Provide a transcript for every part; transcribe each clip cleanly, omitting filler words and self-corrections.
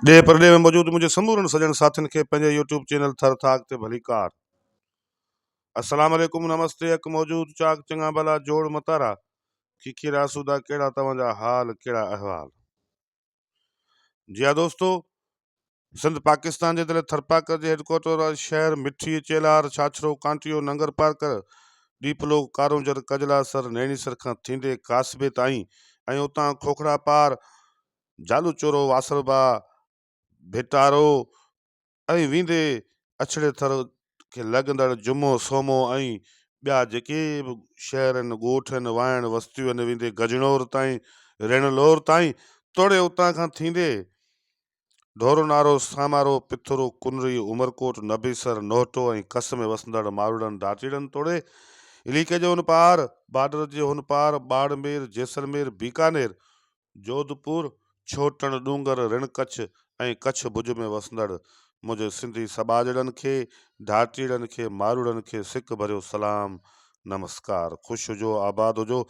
ॾे परॾे में मौजूद मुंहिंजे समूरनि सॼण साथियुनि खे पंहिंजे यूट्यूब चैनल थर थाक ते भली कार। अस्सलाम वालेकुम, नमस्ते, अक मौजूद, चाक चङा भला, जोड़ मतारा, खीखीर आसूदा, कहिड़ा तव्हांजा हाल, कहिड़ा अहवाल। जी हाँ दोस्तों, सिंध पाकिस्तान जे दिले थरपाकर जे हेडक्वार्टर वारे शहर मिठी चेलार छाछरो कांटियो नंगर पारकर डीपलो कारोंजर कजला सर नैनीसर खां थींदे कासबे ताईं ऐं उतां खोखड़ा पार जालू चोरो वासरबा भिटारो ऐं वींदे अछड़े थर खे लॻंदड़ जुमो सोमो ऐं ॿिया जेके बि शहर आहिनि ॻोठ आहिनि वाइण वस्तियूं आहिनि वेंदे गजनौर ताईं रेणलोर ताईं तोड़े उतां खां थींदे ढोरो नारो सामारो पिथुरो कुनरी उमरकोट नबीसर नोहटो ऐं कस में वसंदड़ मारूड़नि डाटीड़नि तोड़े इलाइक़े जो हुन पार बॉर्डर जे हुन पार बाड़मेर जैसलमेर बीकानेर जोधपुर छोटण डूंगर रण कच्छ ऐं कच्छ भुज में वसंदड़ मुंहिंजे सिंधी समाजड़नि खे ढाटीड़नि खे मारूड़नि खे सिक भरियो सलाम नमस्कार। ख़ुशि हुजो, आबाद हुजो।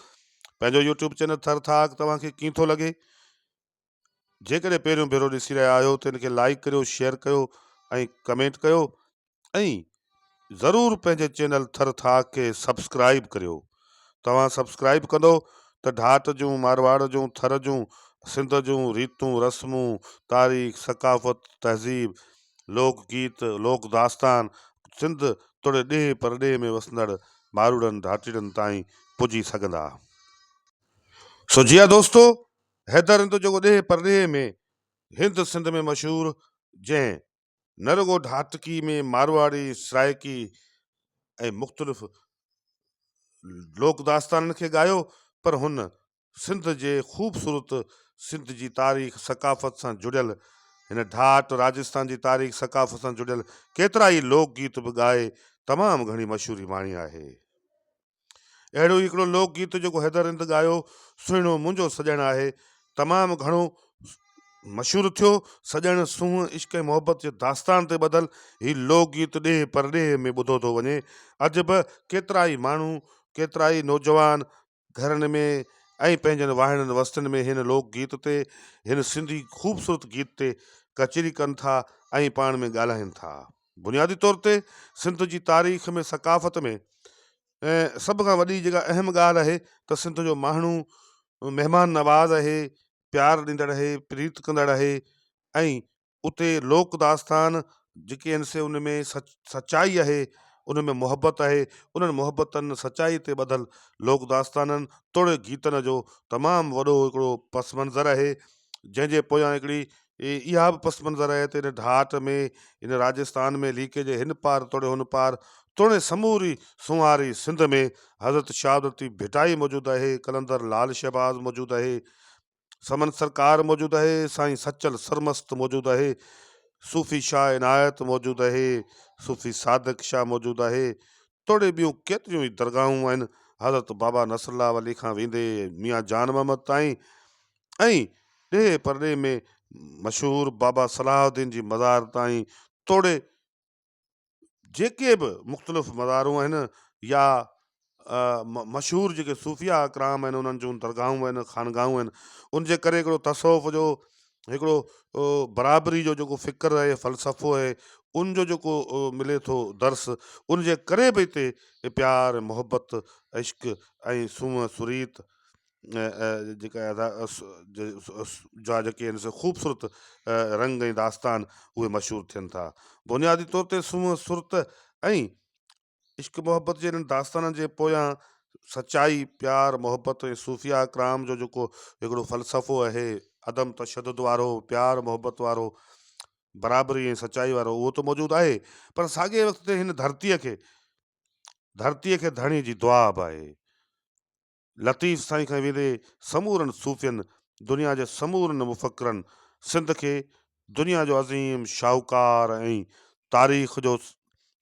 पंहिंजो यूट्यूब चैनल थर थाक तव्हांखे कीअं थो लॻे? जेकॾहिं पहिरियों भेरो ॾिसी रहिया आहियो त हिनखे लाइक करियो, शेयर कयो ऐं कमेंट कयो ऐं ज़रूरु पंहिंजे चैनल थर थाक खे सब्सक्राइब करियो। तव्हां सब्सक्राइब कंदो त ढाट जूं मारवाड़ जूं थर जूं सिंध जूं रीतूं रस्मूं तारीख़ सकाफ़त तहज़ीब लोक गीत लोक दास्तान सिंध तोड़े ॾे परॾे में वसंदड़ मारूड़नि ढाटीड़नि ताईं पुॼी सघंदा। सो जी हाँ दोस्तों, हैदर हिंद जेको ॾे परॾे में हिंद सिंध में मशहूरु जंहिं न रुगो ढाटकी में मारवाड़ी सराइकी ऐं मुख़्तलिफ़ लोक दास्ताननि खे ॻायो, पर हुन सिंध जे ख़ूबसूरत सिंध जी तारीख़ सकाफ़त सां जुड़ियल हिन ढाट राजस्थान जी तारीख़ सकाफ़त सां जुड़ियल केतिरा ई लोक गीत बि ॻाए तमामु घणी मशहूरी माणी आहे। अहिड़ो हिकिड़ो लोक गीत जेको हैदर हिंद ॻायो, सुहिणो मुंहिंजो सॼण आहे, तमामु घणो मशहूरु थियो। सॼण सूंहं इश्क ऐं मोहबत जे दास्तान ते ॿधल ही लोक गीत ॾे परॾे में ॿुधो थो वञे। अॼु बि केतिरा ई माण्हू केतिरा ई नौजवान घरनि में ऐं पंहिंजनि वाहिड़नि वस्तियुनि में हिन लोक गीत ते हिन सिंधी ख़ूबसूरत गीत ते कचहरी कनि था ऐं पाण में ॻाल्हाइनि था। बुनियादी तौर ते सिंध जी तारीख़ में सकाफ़त में ऐं सभ खां वॾी जेका अहम ॻाल्हि आहे त सिंध जो माण्हू महिमान नवाज़ आहे, प्यार ॾींदड़ आहे, प्रीत कंदड़ आहे ऐं उते लोक दास्तान जेके आहिनि से उन में सचाई आहे, उन में मोहबत आहे। उन्हनि मोहबतनि सचाई ते ॿधल लोक दास्ताननि तोड़े गीतनि जो तमामु वॾो हिकिड़ो पस मंज़र आहे, जंहिंजे पोयां हिकिड़ी इहा बि पस मंज़र आहे त हिन ढाट में हिन राजस्थान में लीके जे हिन पार तोड़े हुन पार तोड़े समूरी सुंवारी सिंध में हज़रत शहादती भिटाई मौजूदु आहे, कलंदर लाल शहबाज़ मौजूदु आहे, समन सरकार मौजूदु आहे, साईं सचल सरमस्त मौजूदु आहे, सूफ़ी शाह इनायत मौजूदु आहे, सूफ़ी सादिक शाह मौजूदु आहे, तोड़े ॿियूं केतिरियूं ई दरगाहूं आहिनि, हज़रत बाबा नसरुल्लाह वली खां वेंदे मियां जान मोहम्मद ताईं ऐं ॾे परॾे में मशहूरु बाबा सलाहुद्दीन जी मज़ार ताईं तोड़े जेके बि मुख़्तलिफ़ मज़ारूं आहिनि या मशहूरु जेके सूफ़िया अकराम आहिनि उन्हनि जूं दरगाहूं आहिनि, ख़ानगाहूं आहिनि, उनजे करे हिकिड़ो तसौफ़ जो हिकिड़ो बराबरी जो जेको फ़िक्र आहे, फ़लसफ़ो आहे, उनजो जेको मिले थो दर्स, उनजे करे बि हिते प्यार मोहबत इश्क ऐं सूंहं सुरीत जेका जा जेके आहिनि से ख़ूबसूरत रंग ऐं दास्तान उहे मशहूरु थियनि था। बुनियादी तौर ते सूंहं सुरत ऐं इश्क मोहबत जे हिननि दास्ताननि जे पोयां सचाई प्यार मोहबत ऐं सूफ़िया अकराम जो जेको हिकिड़ो फ़लसफ़ो आहे, अदम तशदुद वारो, प्यार मोहबत वारो, बराबरी ऐं सचाई वारो, उहो त मौजूदु आहे, पर साॻिए वक़्त ते हिन धरतीअ खे धणी जी दुआ बि आहे। लतीफ़ साईं खां वेंदे समूरनि सूफ़ियनि, दुनिया जे समूरनि मुफ़क्रनि सिंध खे दुनिया जो अज़ीम शाहूकार ऐं तारीख़ जो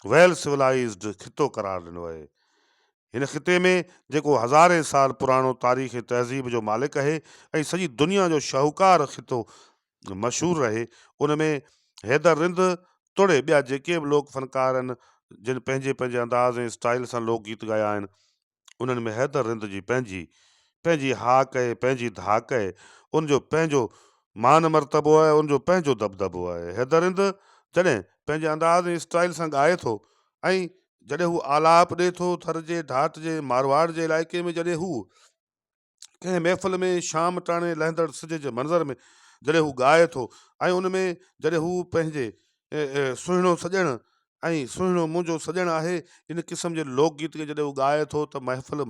वेल सिविलाइज़्ड खितो करार ॾिनो आहे। हिन ख़िते में जेको हज़ारे साल पुराणो तारीख़ तहज़ीब जो मालिक आहे ऐं सॼी दुनिया जो शाहूकार खितो मशहूरु रहे, उन में हैदर रिंद तोड़े ॿिया जेके बि लोक फ़नकार आहिनि जिन पंहिंजे पंहिंजे अंदाज़ ऐं स्टाइल सां लोक गीत ॻाया आहिनि, उन्हनि में हैदर रिंद जी पंहिंजी हाक आहे, पंहिंजी धाक आहे, उनजो पंहिंजो मान मर्तबो आहे, उनजो पंहिंजो दबदबो आहे। हैदर हिंद जॾहिं पंहिंजे अंदाज़ ऐं स्टाइल सां ॻाए थो ऐं जॾहिं हू आलाप ॾिए थो थर जे ढाट जे मारवाड़ जे इलाइक़े में, जॾहिं हू कंहिं महफ़िल में शाम टाणे लहंदड़ सिज जे मंज़र में जॾहिं हू ॻाए थो ऐं उन में जॾहिं हू पंहिंजे सुहिणो सॼण ऐं सुहिणो मुंहिंजो सॼणु आहे, इन क़िस्म जे लोकगीत खे जॾहिं हू ॻाए थो त महफ़िल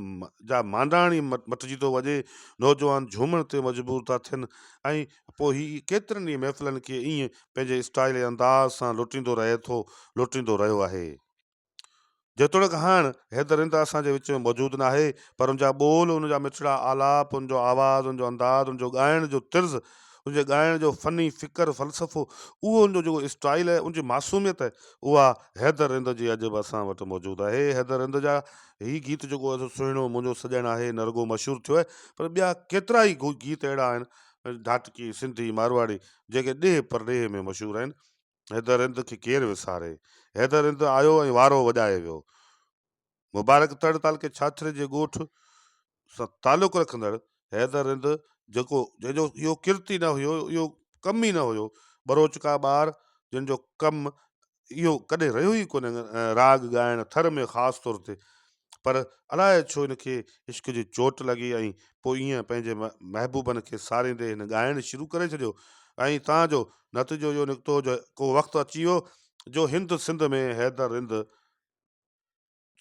जा मांडाणी मटिजी थो वञे, नौजवान झूमण ते मजबूर था थियनि ऐं पोइ ही केतिरनि ई महफ़िलनि खे ईअं पंहिंजे स्टाइल ऐं अंदाज़ सां लुटींदो रहे थो, लुटींदो रहियो आहे। जेतोणीकि हाणे हैदर हिंद असांजे विच में मौजूदु न आहे, पर उनजा ॿोल, उनजा मिठड़ा आलाप, उनजो आवाज़, उनजो अंदाज़, उनजो ॻाइण जो तर्ज़ु, उनजे ॻाइण जो फ़नी फ़िकर फ़लसफ़ो, उहो उनजो जेको स्टाइल आहे, उनजी मासूमियत आहे, उहा हैदर हिंद जी अॼु बि असां वटि मौजूदु आहे। हैदर हिंद जा ही गीत जेको आहे सुहिणो मुंहिंजो सॼणु आहे न रुॻो मशहूरु थियो आहे, पर ॿिया केतिरा ई गीत अहिड़ा आहिनि धाटकी, सिंधी, मारवाड़ी, जेके ॾेह परॾेह में मशहूरु आहिनि। हैदर हिंद खे केरु विसारे। हैदर हिंद आयो ऐं वारो वॼाए वियो। मुबारक तड़ तालुके छाछरे जे ॻोठ सां तालुक रखंदड़ हैदर हिंद, जेको जंहिंजो इहो किर्त ई न हुयो, इहो कमु ई न हुयो, बरोचका ॿार जिन जो कमु इहो कॾहिं रहियो ई कोन्हे राग ॻाइण थर में ख़ासि तौर ते, पर अलाए छो हिनखे इश्क जी चोट लॻी ऐं पोइ ईअं पंहिंजे महबूबनि खे सारींदे हिन ॻाइणु शुरू करे छॾियो ऐं तव्हांजो नतीजो इहो निकितो जो को वक़्तु अची वियो जो हिंद सिंध में हैदर हिंद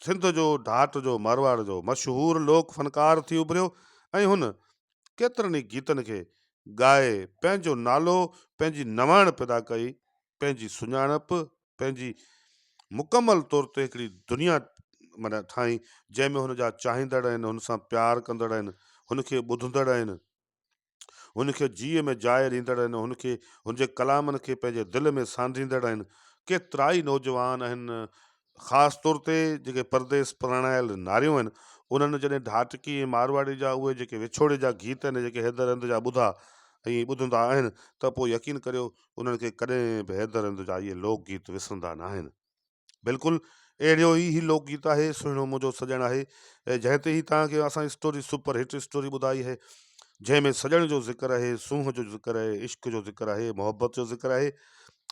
सिंध जो ढाट जो मारवाड़ जो मशहूरु लोक फ़नकार थी उभरियो ऐं हुन केतिरनि ई गीतनि खे ॻाए पंहिंजो नालो, पंहिंजी नवाण पैदा कई, पंहिंजी सुञाणप, पंहिंजी मुकमल तौर ते हिकिड़ी दुनिया माना ठाही, जंहिंमें हुनजा चाहींदड़ आहिनि, हुन सां प्यारु कंदड़ आहिनि, हुनखे ॿुधंदड़ आहिनि, हुनखे जीअ में जाइ ॾींदड़ आहिनि, हुनखे हुनजे कलामनि खे पंहिंजे दिलि में सांधींदड़ आहिनि। केतिरा ई नौजवान आहिनि, ख़ासि तौर ते जेके परदेस परणायल नारियूं आहिनि, उन्हनि जॾहिं धाटकी ऐं मारवाड़ी जा उहे जेके विछोड़े जा गीत आहिनि, जेके हैदर हिंद जा ॿुधा ऐं ॿुधंदा आहिनि, त पोइ यकीन करियो उन्हनि खे कॾहिं बि हैदर हिंद जा इहे लोकगीत विसरंदा न आहिनि। बिल्कुलु अहिड़ो ई लोकगीत आहे सुहिणो मुंहिंजो सॼणु आहे, ऐं जंहिं ते ई तव्हांखे असां स्टोरी सुपर हिट स्टोरी ॿुधाई आहे, जंहिंमें सॼण जो ज़िक्र आहे, सूंहं जो ज़िक्र आहे, इश्क जो ज़िक्र आहे, मोहबत जो ज़िक्र आहे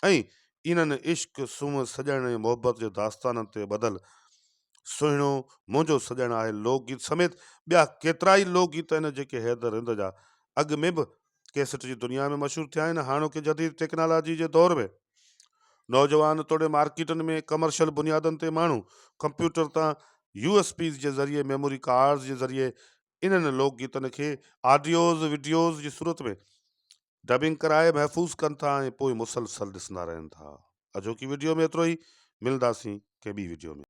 ऐं इन्हनि इश्क, सूंहं, सॼण ऐं मोहबत जे दास्ताननि ते ॿधल सुहिणो मुंहिंजो सॼणु आहे लोकगीत समेत ॿिया केतिरा ई लोकगीत आहिनि जेके हैदर हिंद जा अॻु में बि कैसेट जी दुनिया में मशहूरु थिया आहिनि। हाणोके जदीद टेक्नोलॉजी जे दौर में नौजवान तोड़े मार्केटनि में कमर्शियल बुनियादनि ते माण्हू कंप्यूटर तां USB जे ज़रिए, मेमोरी कार्ड्स जे ज़रिए इन्हनि लोकगीतनि खे ऑडियोज़ वीडियोज़ जी सूरत में डबिंग कराए महफ़ूज़ कनि था ऐं पोइ मुसलसल ॾिसंदा रहनि था। अॼोकी वीडियो में एतिरो ई, मिलंदासीं कंहिं ॿी वीडियो में।